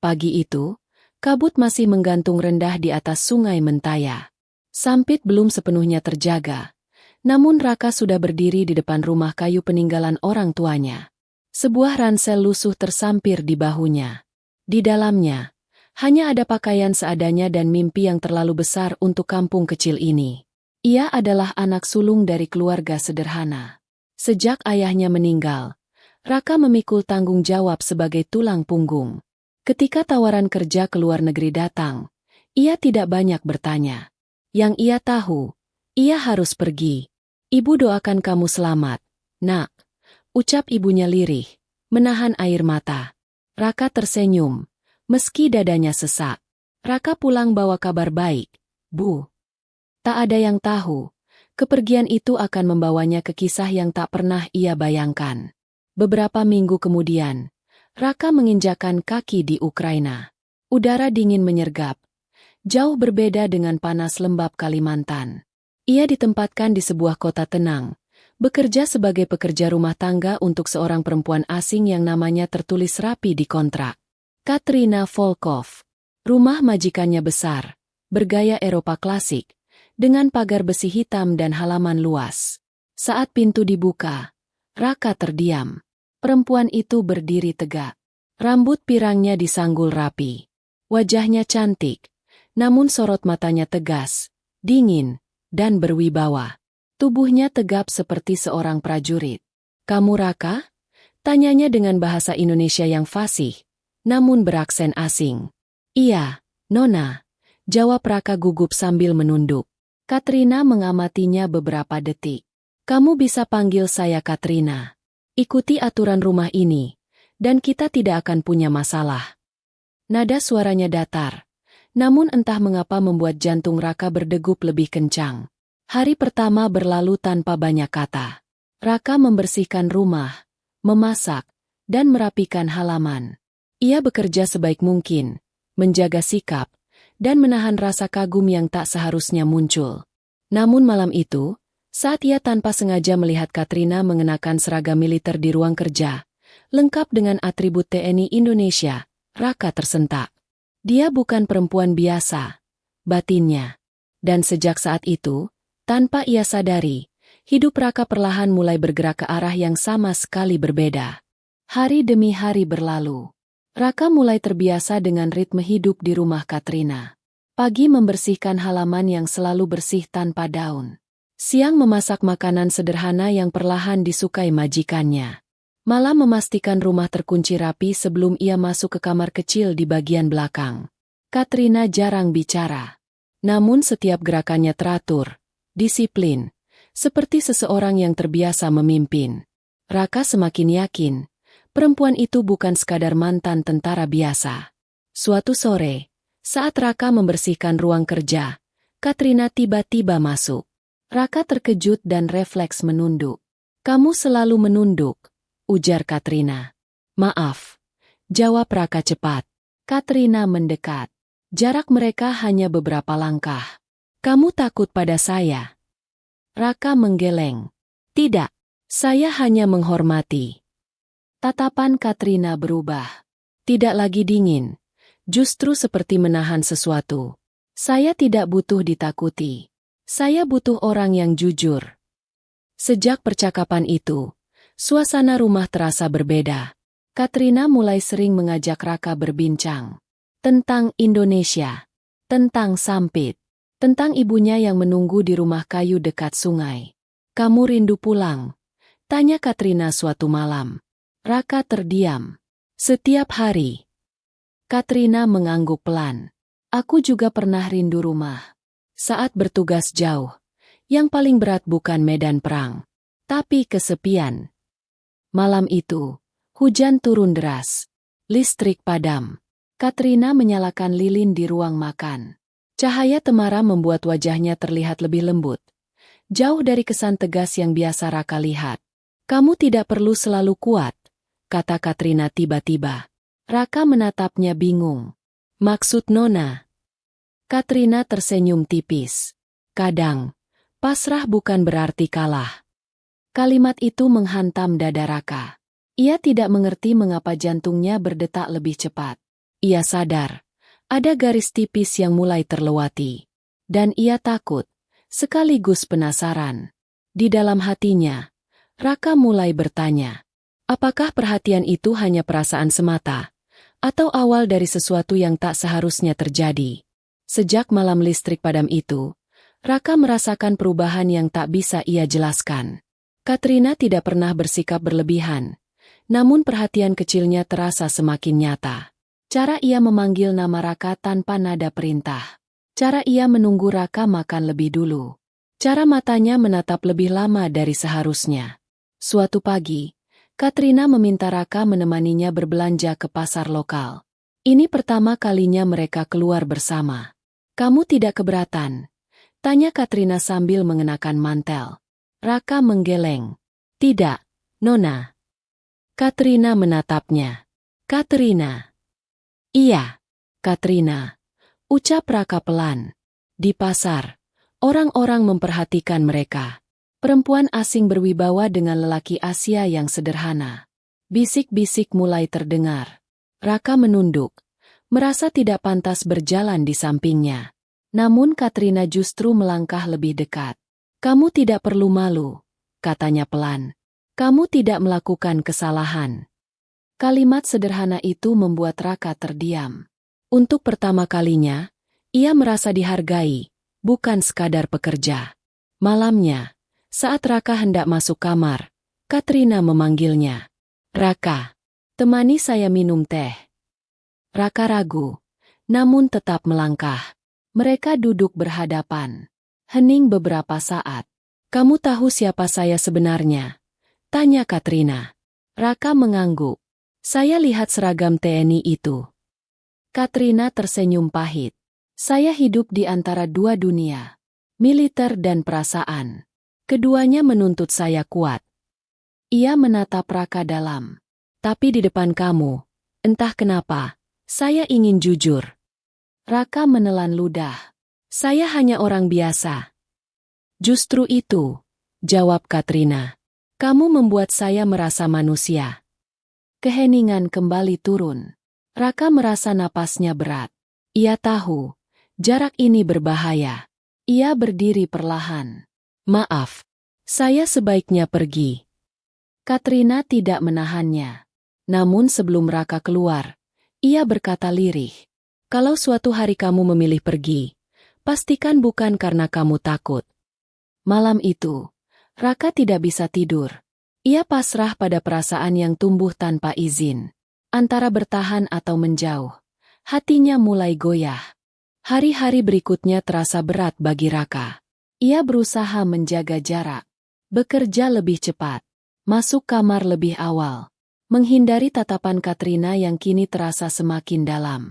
Pagi itu, kabut masih menggantung rendah di atas Sungai Mentaya. Sampit belum sepenuhnya terjaga, namun Raka sudah berdiri di depan rumah kayu peninggalan orang tuanya. Sebuah ransel lusuh tersampir di bahunya. Di dalamnya, hanya ada pakaian seadanya dan mimpi yang terlalu besar untuk kampung kecil ini. Ia adalah anak sulung dari keluarga sederhana. Sejak ayahnya meninggal, Raka memikul tanggung jawab sebagai tulang punggung. Ketika tawaran kerja ke luar negeri datang, ia tidak banyak bertanya. Yang ia tahu, ia harus pergi. Ibu doakan kamu selamat, nak, ucap ibunya lirih, menahan air mata. Raka tersenyum, meski dadanya sesak. Raka pulang bawa kabar baik, Bu. Tak ada yang tahu, kepergian itu akan membawanya ke kisah yang tak pernah ia bayangkan. Beberapa minggu kemudian, Raka menginjakan kaki di Ukraina. Udara dingin menyergap, jauh berbeda dengan panas lembab Kalimantan. Ia ditempatkan di sebuah kota tenang, bekerja sebagai pekerja rumah tangga untuk seorang perempuan asing yang namanya tertulis rapi di kontrak. Katrina Volkov. Rumah majikannya besar, bergaya Eropa klasik, dengan pagar besi hitam dan halaman luas. Saat pintu dibuka, Raka terdiam. Perempuan itu berdiri tegak. Rambut pirangnya disanggul rapi. Wajahnya cantik, namun sorot matanya tegas, dingin, dan berwibawa. Tubuhnya tegap seperti seorang prajurit. "Kamu Raka?" tanyanya dengan bahasa Indonesia yang fasih, namun beraksen asing. "Iya, Nona," jawab Raka gugup sambil menunduk. Katrina mengamatinya beberapa detik. "Kamu bisa panggil saya Katrina. Ikuti aturan rumah ini, dan kita tidak akan punya masalah." Nada suaranya datar, namun entah mengapa membuat jantung Raka berdegup lebih kencang. Hari pertama berlalu tanpa banyak kata. Raka membersihkan rumah, memasak, dan merapikan halaman. Ia bekerja sebaik mungkin, menjaga sikap, dan menahan rasa kagum yang tak seharusnya muncul. Namun malam itu, saat ia tanpa sengaja melihat Katrina mengenakan seragam militer di ruang kerja, lengkap dengan atribut TNI Indonesia, Raka tersentak. Dia bukan perempuan biasa, batinnya. Dan sejak saat itu, tanpa ia sadari, hidup Raka perlahan mulai bergerak ke arah yang sama sekali berbeda. Hari demi hari berlalu. Raka mulai terbiasa dengan ritme hidup di rumah Katrina. Pagi membersihkan halaman yang selalu bersih tanpa daun. Siang memasak makanan sederhana yang perlahan disukai majikannya. Malam memastikan rumah terkunci rapi sebelum ia masuk ke kamar kecil di bagian belakang. Katrina jarang bicara. Namun setiap gerakannya teratur, disiplin, seperti seseorang yang terbiasa memimpin. Raka semakin yakin, perempuan itu bukan sekadar mantan tentara biasa. Suatu sore, saat Raka membersihkan ruang kerja, Katrina tiba-tiba masuk. Raka terkejut dan refleks menunduk. "Kamu selalu menunduk," ujar Katrina. "Maaf," jawab Raka cepat. Katrina mendekat. Jarak mereka hanya beberapa langkah. "Kamu takut pada saya?" Raka menggeleng. "Tidak, saya hanya menghormati." Tatapan Katrina berubah. Tidak lagi dingin, justru seperti menahan sesuatu. "Saya tidak butuh ditakuti. Saya butuh orang yang jujur." Sejak percakapan itu, suasana rumah terasa berbeda. Katrina mulai sering mengajak Raka berbincang. Tentang Indonesia, tentang Sampit, tentang ibunya yang menunggu di rumah kayu dekat sungai. "Kamu rindu pulang?" tanya Katrina suatu malam. Raka terdiam. "Setiap hari." Katrina mengangguk pelan. "Aku juga pernah rindu rumah. Saat bertugas jauh, yang paling berat bukan medan perang, tapi kesepian." Malam itu, hujan turun deras. Listrik padam. Katrina menyalakan lilin di ruang makan. Cahaya temara membuat wajahnya terlihat lebih lembut, jauh dari kesan tegas yang biasa Raka lihat. "Kamu tidak perlu selalu kuat," kata Katrina tiba-tiba. Raka menatapnya bingung. "Maksud Nona?" Katrina tersenyum tipis. "Kadang, pasrah bukan berarti kalah." Kalimat itu menghantam dada Raka. Ia tidak mengerti mengapa jantungnya berdetak lebih cepat. Ia sadar, ada garis tipis yang mulai terlewati. Dan ia takut, sekaligus penasaran. Di dalam hatinya, Raka mulai bertanya, apakah perhatian itu hanya perasaan semata, atau awal dari sesuatu yang tak seharusnya terjadi? Sejak malam listrik padam itu, Raka merasakan perubahan yang tak bisa ia jelaskan. Katrina tidak pernah bersikap berlebihan, namun perhatian kecilnya terasa semakin nyata. Cara ia memanggil nama Raka tanpa nada perintah. Cara ia menunggu Raka makan lebih dulu. Cara matanya menatap lebih lama dari seharusnya. Suatu pagi, Katrina meminta Raka menemaninya berbelanja ke pasar lokal. Ini pertama kalinya mereka keluar bersama. "Kamu tidak keberatan?" tanya Katrina sambil mengenakan mantel. Raka menggeleng. "Tidak, Nona." Katrina menatapnya. "Katrina." "Iya, Katrina," ucap Raka pelan. Di pasar, orang-orang memperhatikan mereka. Perempuan asing berwibawa dengan lelaki Asia yang sederhana. Bisik-bisik mulai terdengar. Raka menunduk, merasa tidak pantas berjalan di sampingnya. Namun Katrina justru melangkah lebih dekat. "Kamu tidak perlu malu," katanya pelan. "Kamu tidak melakukan kesalahan." Kalimat sederhana itu membuat Raka terdiam. Untuk pertama kalinya, ia merasa dihargai, bukan sekadar pekerja. Malamnya, saat Raka hendak masuk kamar, Katrina memanggilnya. "Raka, temani saya minum teh." Raka ragu, namun tetap melangkah. Mereka duduk berhadapan. Hening beberapa saat. "Kamu tahu siapa saya sebenarnya?" tanya Katrina. Raka mengangguk. "Saya lihat seragam TNI itu." Katrina tersenyum pahit. "Saya hidup di antara dua dunia, militer dan perasaan. Keduanya menuntut saya kuat." Ia menatap Raka dalam. "Tapi di depan kamu, entah kenapa, saya ingin jujur." Raka menelan ludah. "Saya hanya orang biasa." "Justru itu," jawab Katrina. "Kamu membuat saya merasa manusia." Keheningan kembali turun. Raka merasa napasnya berat. Ia tahu, jarak ini berbahaya. Ia berdiri perlahan. "Maaf, saya sebaiknya pergi." Katrina tidak menahannya. Namun sebelum Raka keluar, ia berkata lirih, "Kalau suatu hari kamu memilih pergi, pastikan bukan karena kamu takut." Malam itu, Raka tidak bisa tidur. Ia pasrah pada perasaan yang tumbuh tanpa izin. Antara bertahan atau menjauh, hatinya mulai goyah. Hari-hari berikutnya terasa berat bagi Raka. Ia berusaha menjaga jarak, bekerja lebih cepat, masuk kamar lebih awal, menghindari tatapan Katrina yang kini terasa semakin dalam.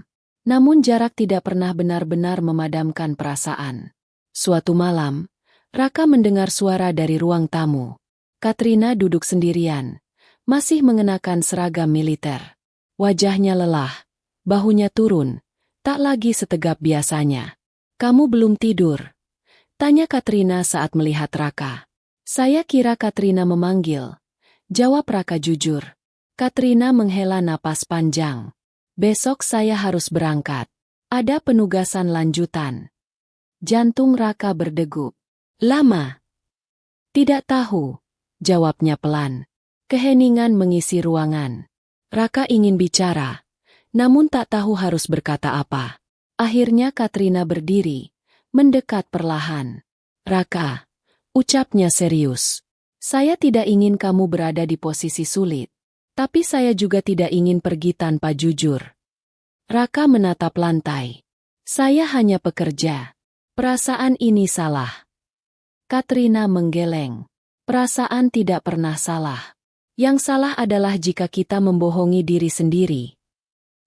Namun jarak tidak pernah benar-benar memadamkan perasaan. Suatu malam, Raka mendengar suara dari ruang tamu. Katrina duduk sendirian, masih mengenakan seragam militer. Wajahnya lelah, bahunya turun, tak lagi setegap biasanya. "Kamu belum tidur?" tanya Katrina saat melihat Raka. "Saya kira Katrina memanggil," jawab Raka jujur. Katrina menghela napas panjang. "Besok saya harus berangkat. Ada penugasan lanjutan." Jantung Raka berdegup. "Lama?" "Tidak tahu," jawabnya pelan. Keheningan mengisi ruangan. Raka ingin bicara, namun tak tahu harus berkata apa. Akhirnya Katrina berdiri, mendekat perlahan. "Raka," ucapnya serius. "Saya tidak ingin kamu berada di posisi sulit. Tapi saya juga tidak ingin pergi tanpa jujur." Raka menatap lantai. "Saya hanya pekerja. Perasaan ini salah." Katrina menggeleng. "Perasaan tidak pernah salah. Yang salah adalah jika kita membohongi diri sendiri."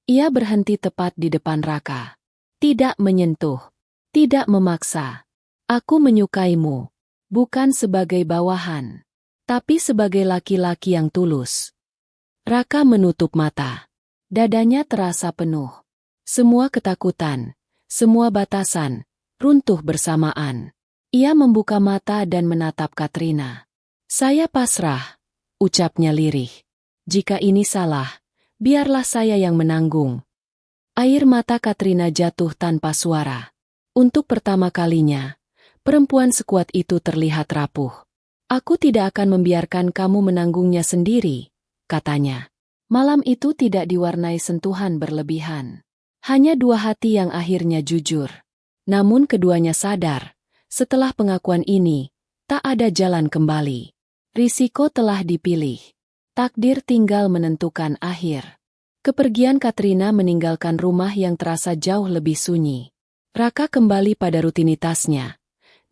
Ia berhenti tepat di depan Raka. "Tidak menyentuh. Tidak memaksa. Aku menyukaimu. Bukan sebagai bawahan. Tapi sebagai laki-laki yang tulus." Raka menutup mata. Dadanya terasa penuh. Semua ketakutan, semua batasan, runtuh bersamaan. Ia membuka mata dan menatap Katrina. "Saya pasrah," ucapnya lirih. "Jika ini salah, biarlah saya yang menanggung." Air mata Katrina jatuh tanpa suara. Untuk pertama kalinya, perempuan sekuat itu terlihat rapuh. Aku tidak akan membiarkan kamu menanggungnya sendiri, katanya. Malam itu tidak diwarnai sentuhan berlebihan. Hanya dua hati yang akhirnya jujur. Namun keduanya sadar, setelah pengakuan ini, tak ada jalan kembali. Risiko telah dipilih. Takdir tinggal menentukan akhir. Kepergian Katrina meninggalkan rumah yang terasa jauh lebih sunyi. Raka kembali pada rutinitasnya.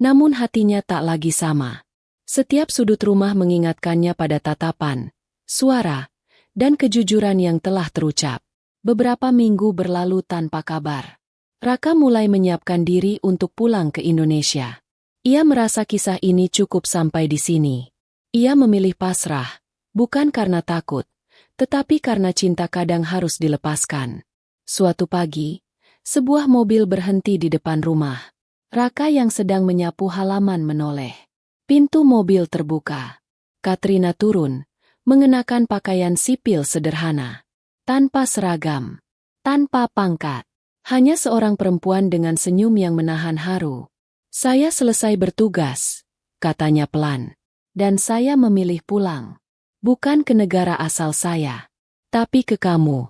Namun hatinya tak lagi sama. Setiap sudut rumah mengingatkannya pada tatapan, suara, dan kejujuran yang telah terucap. Beberapa minggu berlalu tanpa kabar. Raka mulai menyiapkan diri untuk pulang ke Indonesia. Ia merasa kisah ini cukup sampai di sini. Ia memilih pasrah, bukan karena takut, tetapi karena cinta kadang harus dilepaskan. Suatu pagi, sebuah mobil berhenti di depan rumah. Raka yang sedang menyapu halaman menoleh. Pintu mobil terbuka. Katrina turun, mengenakan pakaian sipil sederhana. Tanpa seragam, tanpa pangkat. Hanya seorang perempuan dengan senyum yang menahan haru. Saya selesai bertugas, katanya pelan. Dan saya memilih pulang. Bukan ke negara asal saya, tapi ke kamu.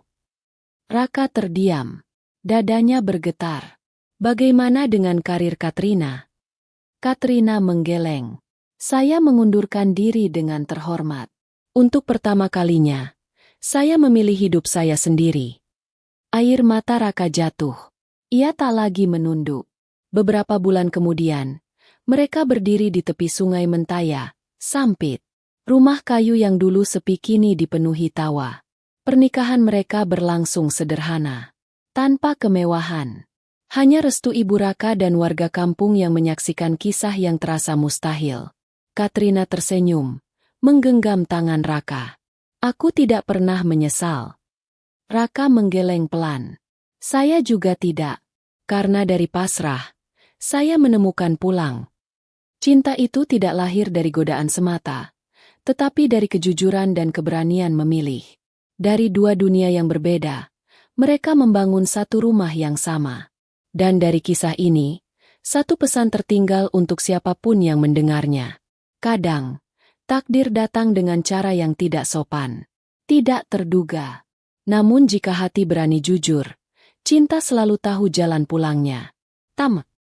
Raka terdiam. Dadanya bergetar. Bagaimana dengan karir Katrina? Katrina menggeleng. Saya mengundurkan diri dengan terhormat. Untuk pertama kalinya, saya memilih hidup saya sendiri. Air mata Raka jatuh. Ia tak lagi menunduk. Beberapa bulan kemudian, mereka berdiri di tepi sungai Mentaya, Sampit. Rumah kayu yang dulu sepi kini dipenuhi tawa. Pernikahan mereka berlangsung sederhana. Tanpa kemewahan. Hanya restu ibu Raka dan warga kampung yang menyaksikan kisah yang terasa mustahil. Katrina tersenyum, menggenggam tangan Raka. Aku tidak pernah menyesal. Raka menggeleng pelan. Saya juga tidak. Karena dari pasrah, saya menemukan pulang. Cinta itu tidak lahir dari godaan semata, tetapi dari kejujuran dan keberanian memilih. Dari dua dunia yang berbeda, mereka membangun satu rumah yang sama. Dan dari kisah ini, satu pesan tertinggal untuk siapapun yang mendengarnya. Kadang, takdir datang dengan cara yang tidak sopan, tidak terduga. Namun jika hati berani jujur, cinta selalu tahu jalan pulangnya. Tamat.